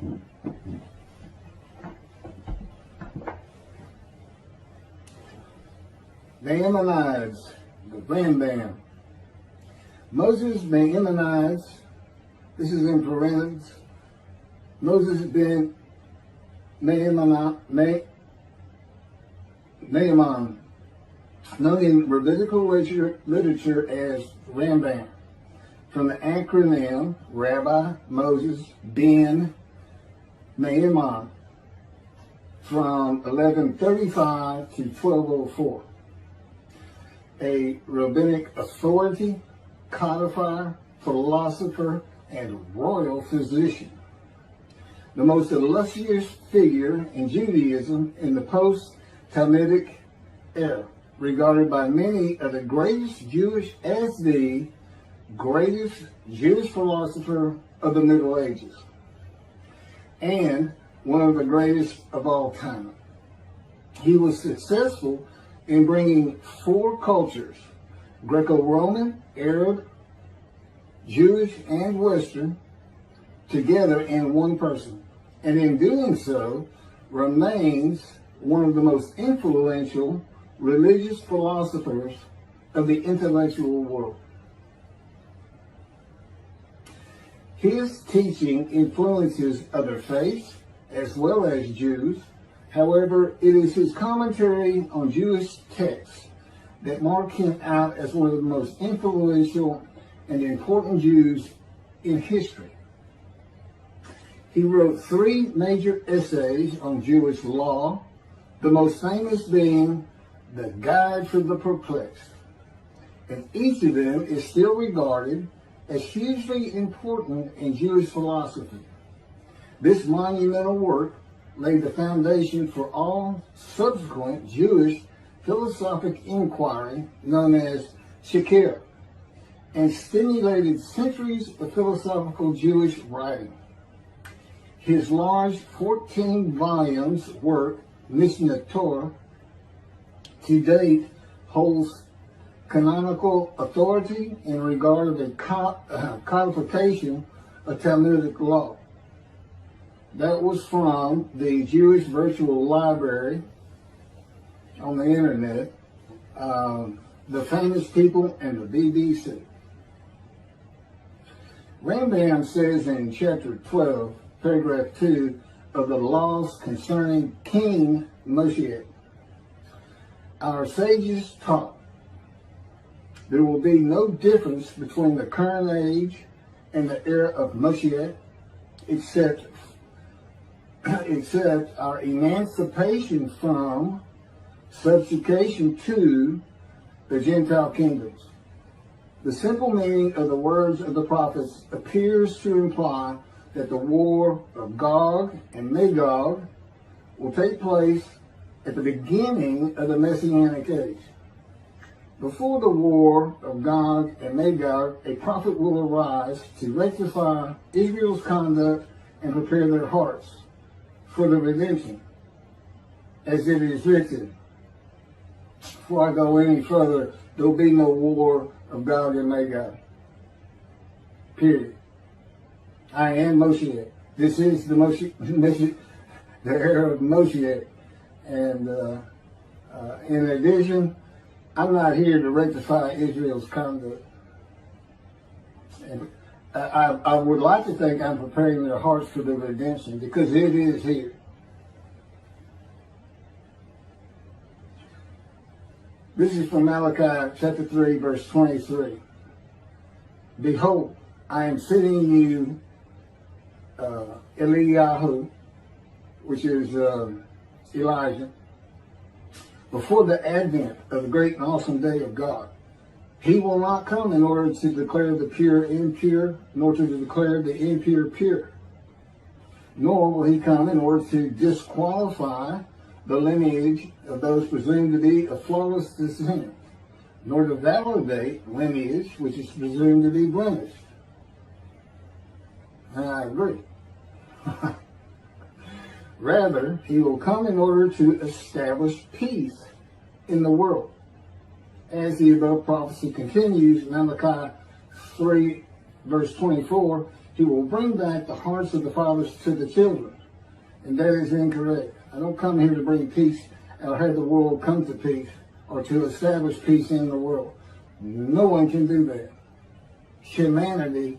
The Maimonides, the Rambam. Moses Maimonides, this is in parentheses, Moses Ben Maimon, known in rabbinical literature as Rambam, from the acronym Rabbi Moses Ben Maimon, from 1135 to 1204. A rabbinic authority, codifier, philosopher, and royal physician. The most illustrious figure in Judaism in the post-talmudic era, regarded by many of the greatest Jewish philosopher of the Middle Ages, and one of the greatest of all time. He was successful in bringing four cultures, GrecoRoman, Arab, Jewish, and Western, together in one person, and in doing so remains one of the most influential religious philosophers of the intellectual world. His teaching influences other faiths as well as Jews. However, it is his commentary on Jewish texts that mark him out as one of the most influential and important Jews in history. He wrote 3 major essays on Jewish law, the most famous being The Guide for the Perplexed. And each of them is still regarded as hugely important in Jewish philosophy. This monumental work laid the foundation for all subsequent Jewish philosophic inquiry known as Chakirah, and stimulated centuries of philosophical Jewish writing. His large 14 volumes work, Mishneh Torah, to date holds canonical authority in regard of the codification of Talmudic law. That was from the Jewish Virtual Library on the internet, the Famous People, and the BBC. Rambam says in chapter 12, paragraph 2 of the laws concerning King Moshiach, our sages taught there will be no difference between the current age and the era of Moshiach, except our emancipation from subjugation to the Gentile kingdoms. The simple meaning of the words of the prophets appears to imply that the war of Gog and Magog will take place at the beginning of the Messianic Age. Before the war of Gog and Magog, a prophet will arise to rectify Israel's conduct and prepare their hearts for the redemption, as it is written. Before I go any further, there will be no war of Gog and Magog. Period. I am Moshiach. This is the the era of Moshiach. And in addition, I'm not here to rectify Israel's conduct. And I would like to think I'm preparing their hearts for the redemption, because it is here. This is from Malachi chapter 3, verse 23. Behold, I am sending you Eliyahu, which is Elijah, before the advent of the great and awesome day of God. He will not come in order to declare the pure impure, nor to declare the impure pure. Nor will he come in order to disqualify the lineage of those presumed to be of flawless descent, nor to validate lineage which is presumed to be blemished. And I agree. Rather, he will come in order to establish peace in the world. As the above prophecy continues, Malachi 3, verse 24, He will bring back the hearts of the fathers to the children. And that is incorrect. I don't come here to bring peace or have the world come to peace or to establish peace in the world. No one can do that. Humanity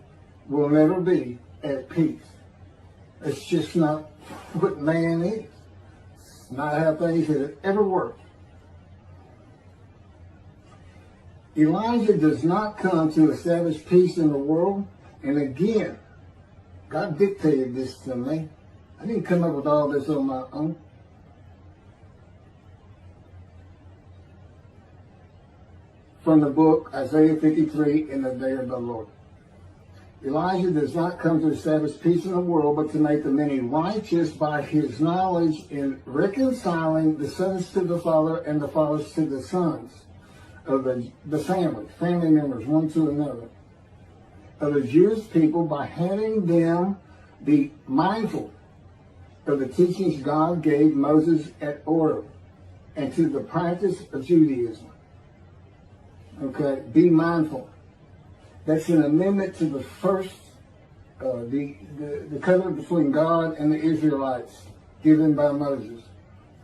will never be at peace. It's just not what man is. It's not how things have ever worked. Elijah does not come to establish peace in the world. And again, God dictated this to me. I didn't come up with all this on my own. From the book Isaiah 53, In the Day of the Lord. Elijah does not come to establish peace in the world, but to make the many righteous by his knowledge in reconciling the sons to the Father and the fathers to the sons of the family members, one to another, of the Jewish people, by having them be mindful of the teachings God gave Moses at Horeb and to the practice of Judaism. Okay, be mindful. That's an amendment to the first, the covenant between God and the Israelites given by Moses.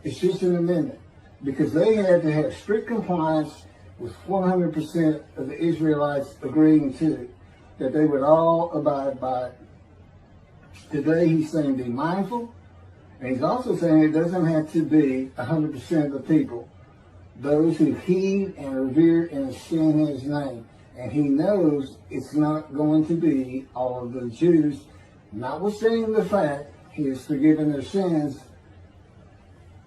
It's just an amendment because they had to have strict compliance with 100% of the Israelites agreeing to it, that they would all abide by it. Today he's saying be mindful, and he's also saying it doesn't have to be 100% of the people, those who heed and revere and esteem his name. And he knows it's not going to be all of the Jews, notwithstanding the fact he has forgiven their sins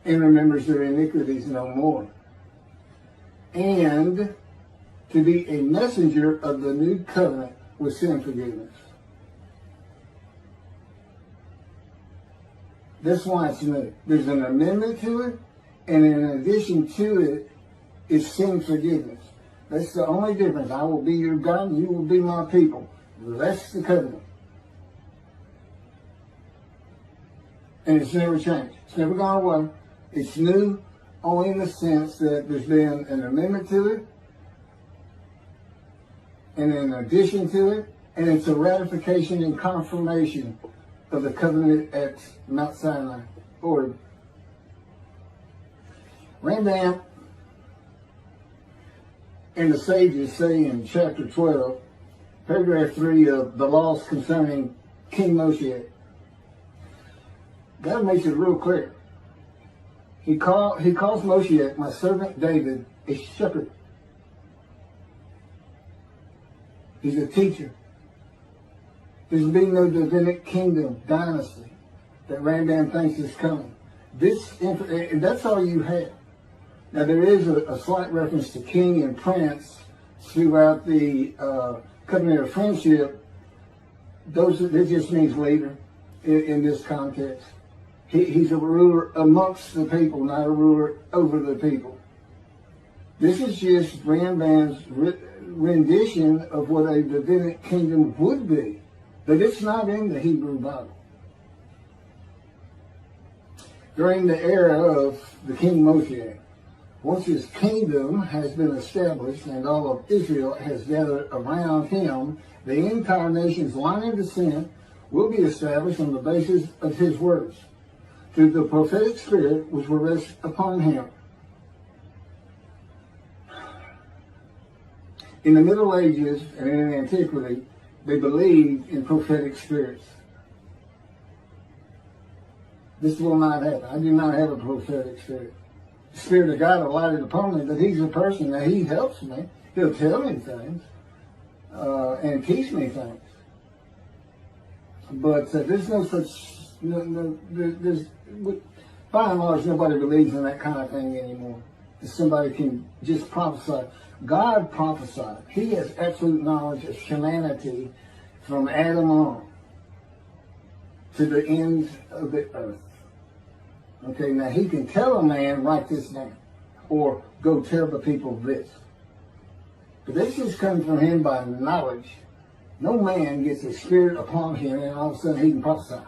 and remembers their iniquities no more. And to be a messenger of the new covenant with sin forgiveness. That's why it's new. There's an amendment to it, and in addition to it is sin forgiveness. That's the only difference. I will be your God, and you will be my people. That's the covenant. And it's never changed. It's never gone away. It's new only in the sense that there's been an amendment to it, and in addition to it, and it's a ratification and confirmation of the covenant at Mount Sinai, or Rambam and the sages say in chapter 12, paragraph 3 of the laws concerning King Moshiach. God makes it real clear. He calls Moshiach, my servant David, a shepherd. He's a teacher. There's been no Davidic kingdom dynasty that Rambam thinks is coming. And that's all you have. Now there is a slight reference to king and prince throughout the covenant of friendship. That just means leader in this context. He's a ruler amongst the people, not a ruler over the people. This is just Rambam's rendition of what a Davidic kingdom would be, but it's not in the Hebrew Bible. During the era of the King Moshiach, once his kingdom has been established and all of Israel has gathered around him, the entire nation's line of descent will be established on the basis of his words, through the prophetic spirit which will rest upon him. In the Middle Ages and in antiquity, they believed in prophetic spirits. This will not happen. I do not have a prophetic spirit. The Spirit of God alighted upon me, that he's a person, that he helps me. He'll tell me things and teach me things. But there's no such, by and large, nobody believes in that kind of thing anymore. That somebody can just prophesy. God prophesied. He has absolute knowledge of humanity from Adam on to the end of the earth. Okay, now he can tell a man, write this down, or go tell the people this. But this just comes from him by knowledge. No man gets a spirit upon him and all of a sudden he can prophesy.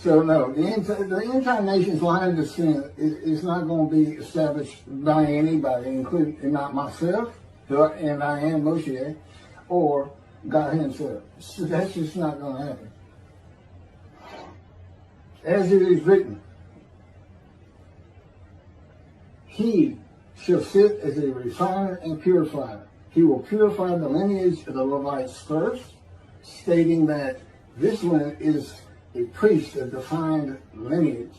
So no, the incarnation's line of descent is not going to be established by anybody, including not myself, and I am Moshiach, or God himself. So that's just not going to happen. As it is written, he shall sit as a refiner and purifier. He will purify the lineage of the Levites first, stating that this one is a priest of defined lineage,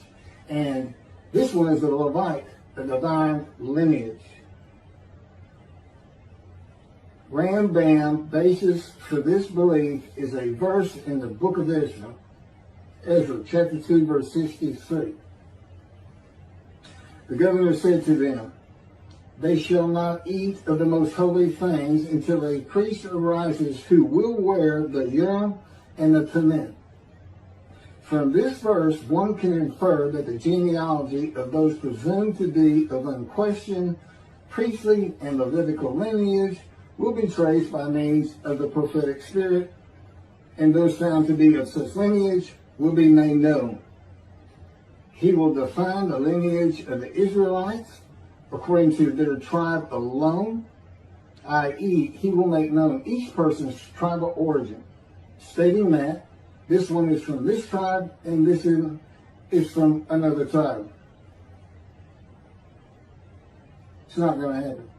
and this one is a Levite, a divine lineage. Rambam basis for this belief is a verse in the book of Ezra, chapter 2, verse 63. The governor said to them, they shall not eat of the most holy things until a priest arises who will wear the Urim and the Thummim. From this verse, one can infer that the genealogy of those presumed to be of unquestioned priestly and Levitical lineage will be traced by means of the prophetic spirit, and those found to be of such lineage will be made known. He will define the lineage of the Israelites according to their tribe alone, i.e., he will make known each person's tribal origin, stating that this one is from this tribe and this is from another tribe. It's not going to happen.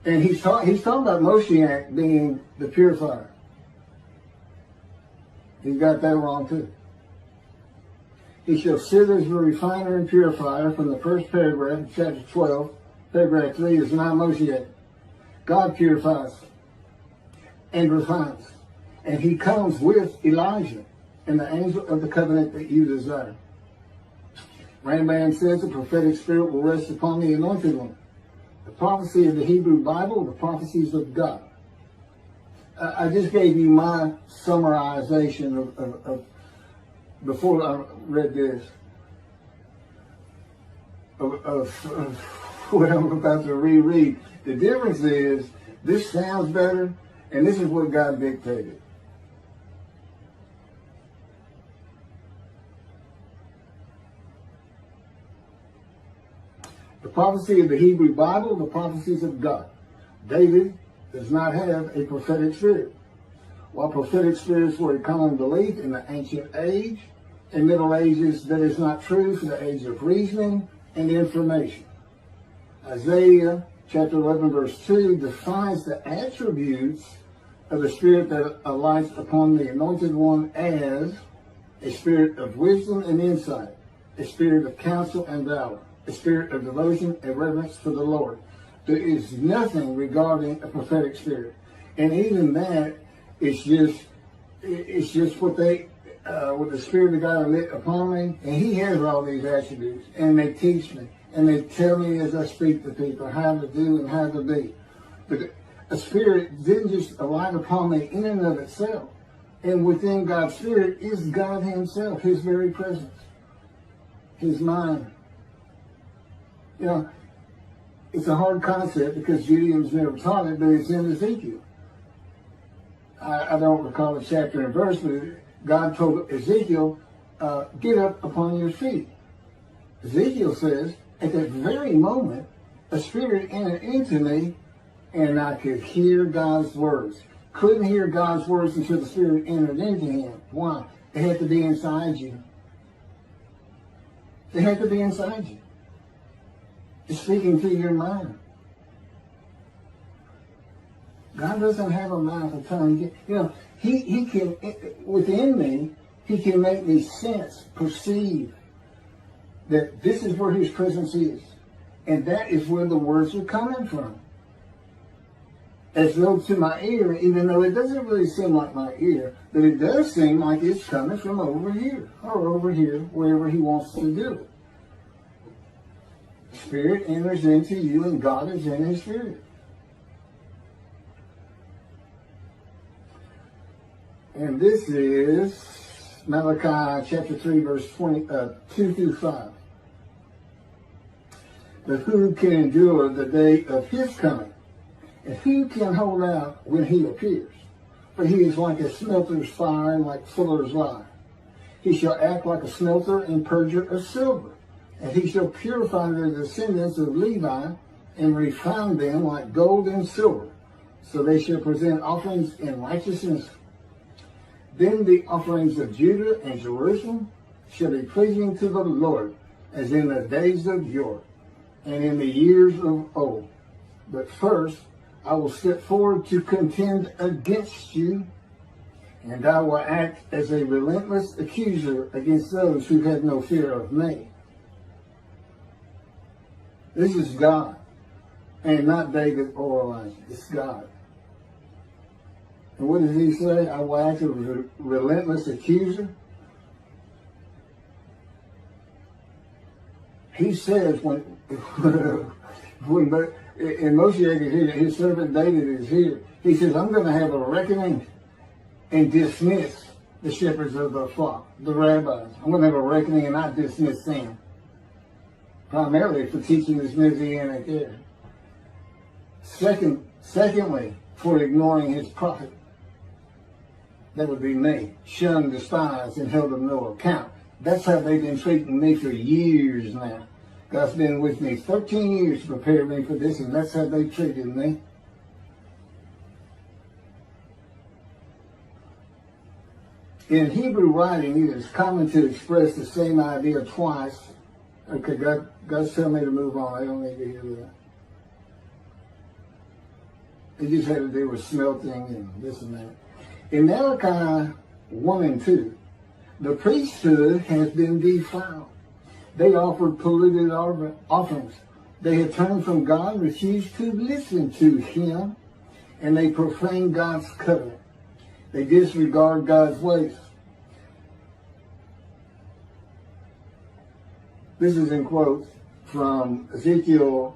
And he's talking about Moshiach being the purifier. He got that wrong too. He shall sit as a refiner and purifier from the first paragraph, chapter 12. Paragraph 3 is not Moshiach. God purifies and refines. And he comes with Elijah and the angel of the covenant that you desire. Rambam says the prophetic spirit will rest upon the anointed one. The prophecy of the Hebrew Bible, the prophecies of God. I just gave you my summarization of before I read this, of what I'm about to reread. The difference is, this sounds better, and this is what God dictated. The prophecy of the Hebrew Bible, the prophecies of God. David does not have a prophetic spirit. While prophetic spirits were a common belief in the ancient age and Middle Ages, that is not true for the age of reasoning and information. Isaiah chapter 11 verse 2 defines the attributes of the spirit that alights upon the anointed one as a spirit of wisdom and insight, a spirit of counsel and valor, a spirit of devotion and reverence for the Lord. There is nothing regarding a prophetic spirit, and even that is just what the Spirit of God lit upon me, and He has all these attributes, and they teach me, and they tell me as I speak to people how to do and how to be. But a spirit didn't just alight upon me in and of itself, and within God's Spirit is God Himself, His very presence, His mind. You know, it's a hard concept because Judaism's never taught it, but it's in Ezekiel. I don't recall the chapter and verse, but God told Ezekiel, get up upon your feet. Ezekiel says, at that very moment, a spirit entered into me, and I could hear God's words. Couldn't hear God's words until the spirit entered into him. Why? They had to be inside you. They had to be inside you. It's speaking to your mind. God doesn't have a mouth or tongue. You know, he can, within me, He can make me sense, perceive that this is where His presence is. And that is where the words are coming from. As though to my ear, even though it doesn't really seem like my ear, but it does seem like it's coming from over here, or over here, wherever He wants to do it. Spirit enters into you, and God is in His Spirit. And this is Malachi chapter 3, verse 2 through 5. But who can endure the day of His coming? And who can hold out when He appears? for he is like a smelter's fire and like fuller's lye. He shall act like a smelter and purger of silver, and he shall purify the descendants of Levi and refine them like gold and silver, so they shall present offerings in righteousness. Then the offerings of Judah and Jerusalem shall be pleasing to the Lord, as in the days of yore, and in the years of old. But first I will step forward to contend against you, and I will act as a relentless accuser against those who have no fear of me. This is God, and not David or Elijah. It's God. And what does he say? I will act as a relentless accuser. He says when in Moshiach is here, his servant David is here, he says, I'm going to have a reckoning and dismiss the shepherds of the flock, the rabbis. I'm going to have a reckoning and not dismiss them, primarily for teaching this Messianic Era. Secondly, for ignoring his prophet. That would be me, shunned, despised, and held of no account. That's how they've been treating me for years now. God's been with me 13 years to prepare me for this, and that's how they treated me. In Hebrew writing, it is common to express the same idea twice. Okay, God's telling me to move on. I don't need to hear that. It just had to do with smelting and this and that. In Malachi 1 and 2, the priesthood has been defiled. They offered polluted offerings. They had turned from God, refused to listen to him, and they profaned God's covenant. They disregard God's ways. This is in quotes from Ezekiel.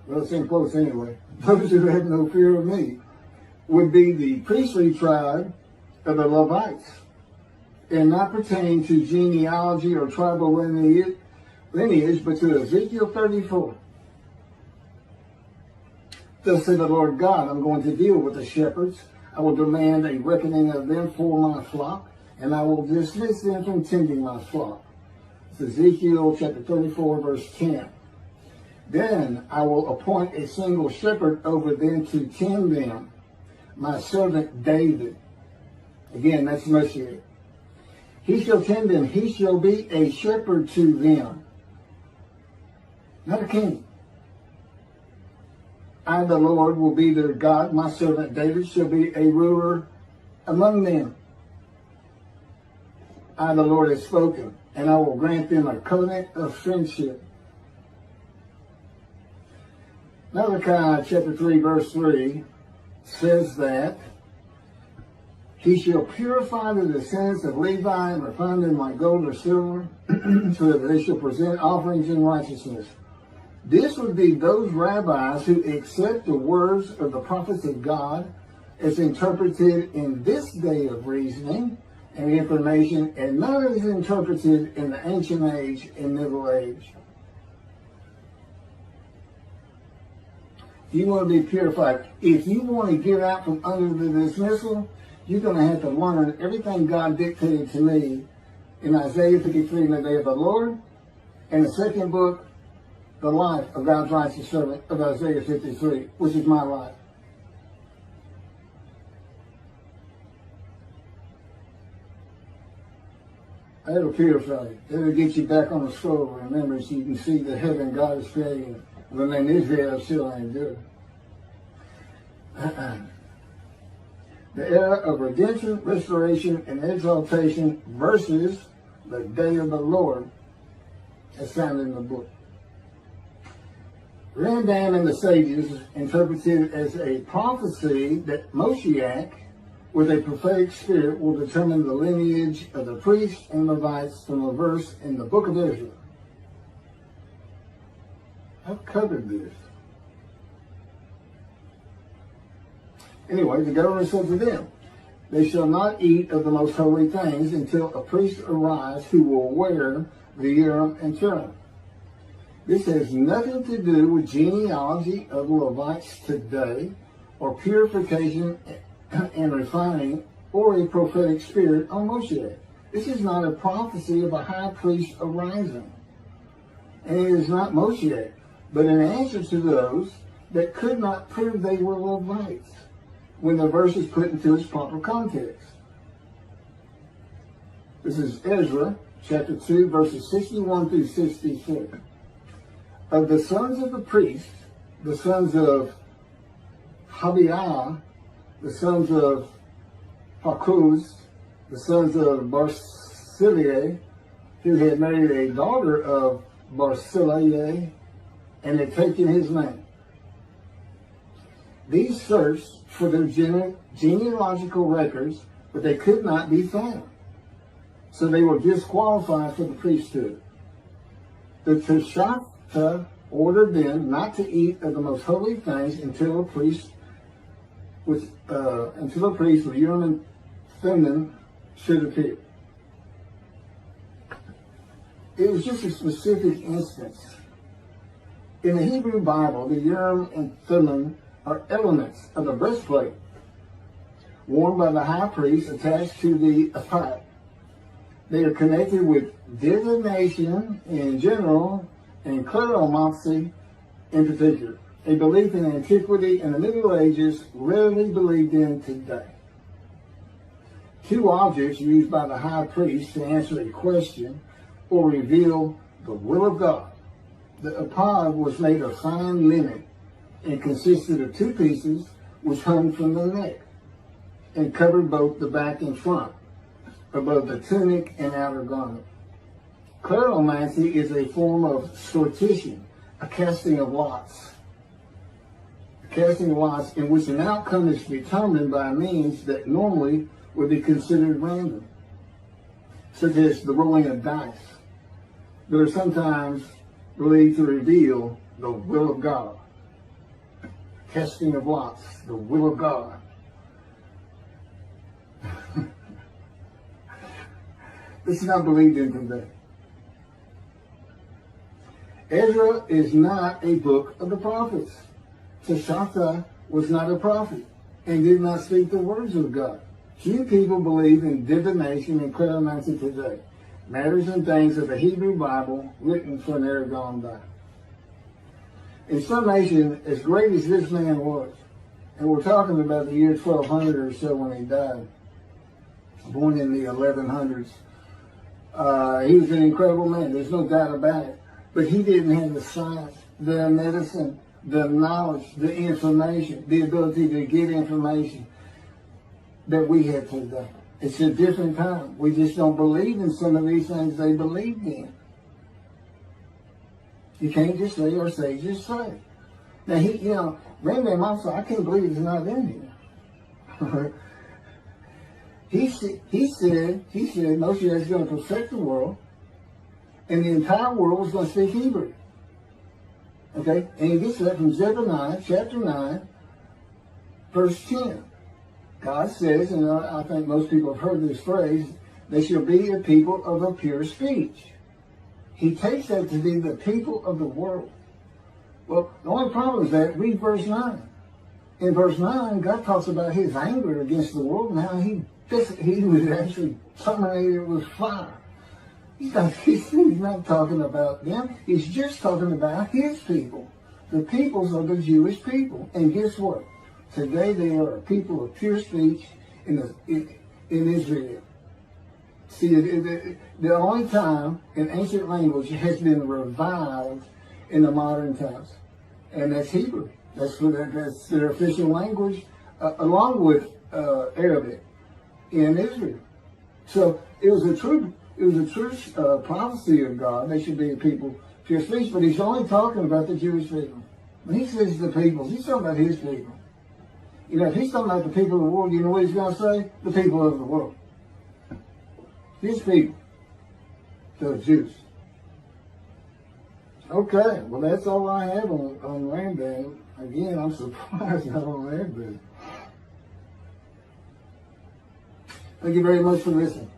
Well, it's in quotes anyway. Those who have no fear of me would be the priestly tribe of the Levites, and not pertain to genealogy or tribal lineage, but to Ezekiel 34. Thus said the Lord God, I'm going to deal with the shepherds. I will demand a reckoning of them for my flock, and I will dismiss them from tending my flock. It's Ezekiel chapter 34, verse 10. Then I will appoint a single shepherd over them to tend them, my servant David. Again, that's Moshiach. He shall tend them. He shall be a shepherd to them. Not a king. I, the Lord, will be their God. My servant David shall be a ruler among them. I, the Lord, have spoken, and I will grant them a covenant of friendship. Malachi chapter 3, verse 3 says that he shall purify the descendants of Levi and refine them like gold or silver, so that they shall present offerings in righteousness. This would be those rabbis who accept the words of the prophets of God as interpreted in this day of reasoning and information, and not as interpreted in the ancient age and middle age. You want to be purified. If you want to get out from under the dismissal, you're going to have to learn everything God dictated to me in Isaiah 53 in the day of the Lord, and the second book, the life of God's righteous servant of Isaiah 53, which is my life. That'll purify you. That'll get you back on the scroll of remembrance so you can see the heaven God is creating. When in Israel still ain't good. The era of redemption, restoration, and exaltation versus the day of the Lord, as found in the book. Rambam and the sages interpreted it as a prophecy that Moshiach, with a prophetic spirit, will determine the lineage of the priests and Levites from a verse in the book of Israel. I've covered this. Anyway, the government said to them, they shall not eat of the most holy things until a priest arise who will wear the Urim and Thummim. This has nothing to do with genealogy of Levites today or purification and refining, or a prophetic spirit on Moshiach. This is not a prophecy of a high priest arising. And it is not Moshiach, but an answer to those that could not prove they were Levites when the verse is put into its proper context. This is Ezra, chapter 2, verses 61 through 63. Of the sons of the priests, the sons of Habiah, the sons of Hakuz, the sons of Barzillai, who had married a daughter of Barzillai and had taken his name. These searched for their genealogical records, but they could not be found. So they were disqualified for the priesthood. The Teshachta ordered them not to eat of the most holy things until a priest with Urim and Thummim should appear. It was just a specific instance. In the Hebrew Bible, the Urim and Thummim are elements of the breastplate worn by the high priest attached to the ephod. They are connected with divination in general and cleromancy in particular, a belief in antiquity and the Middle Ages rarely believed in today. Two objects used by the high priest to answer a question or reveal the will of God. The ephod was made of fine linen and consisted of two pieces which hung from the neck and covered both the back and front, above the tunic and outer garment. Cleromancy is a form of sortition, a casting of lots. A casting of lots in which an outcome is determined by means that normally would be considered random, such as the rolling of dice, that are sometimes believed to reveal the will of God. Casting of lots, the will of God. This is not believed in today. Ezra is not a book of the prophets. Teshachta was not a prophet and did not speak the words of God. Few people believe in divination and cleromancy today, matters and things of the Hebrew Bible written for an era gone by. In summation, as great as this man was, and we're talking about the year 1200 or so when he died, born in the 1100s, he was an incredible man. There's no doubt about it. But he didn't have the science, the medicine, the knowledge, the information, the ability to get information that we have today. It's a different time. We just don't believe in some of these things they believed in. You can't just say or say, just say. Now, Rambam also, I can't believe it's not in here. He said, Moshiach is going to perfect the world, and the entire world is going to speak Hebrew. Okay? And he gets that from Zephaniah, chapter 9, verse 10. God says, and I think most people have heard this phrase, they shall be a people of a pure speech. He takes that to be the people of the world. Well, the only problem is that, read verse 9. In verse 9, God talks about his anger against the world and how he was actually terminated with fire. He's not talking about them. He's just talking about his people. The peoples of the Jewish people. And guess what? Today they are a people of pure speech in Israel. See, the only time an ancient language has been revived in the modern times, and that's Hebrew. That's their official language, along with Arabic in Israel. So it was a true prophecy of God. They should be a people of pure speech, but he's only talking about the Jewish people. When he says the peoples, he's talking about his people. If he's talking about the people of the world, you know what he's going to say? The people of the world. His people. The Jews. Okay, well that's all I have on Rambam. Again, I'm surprised I don't have that. Thank you very much for listening.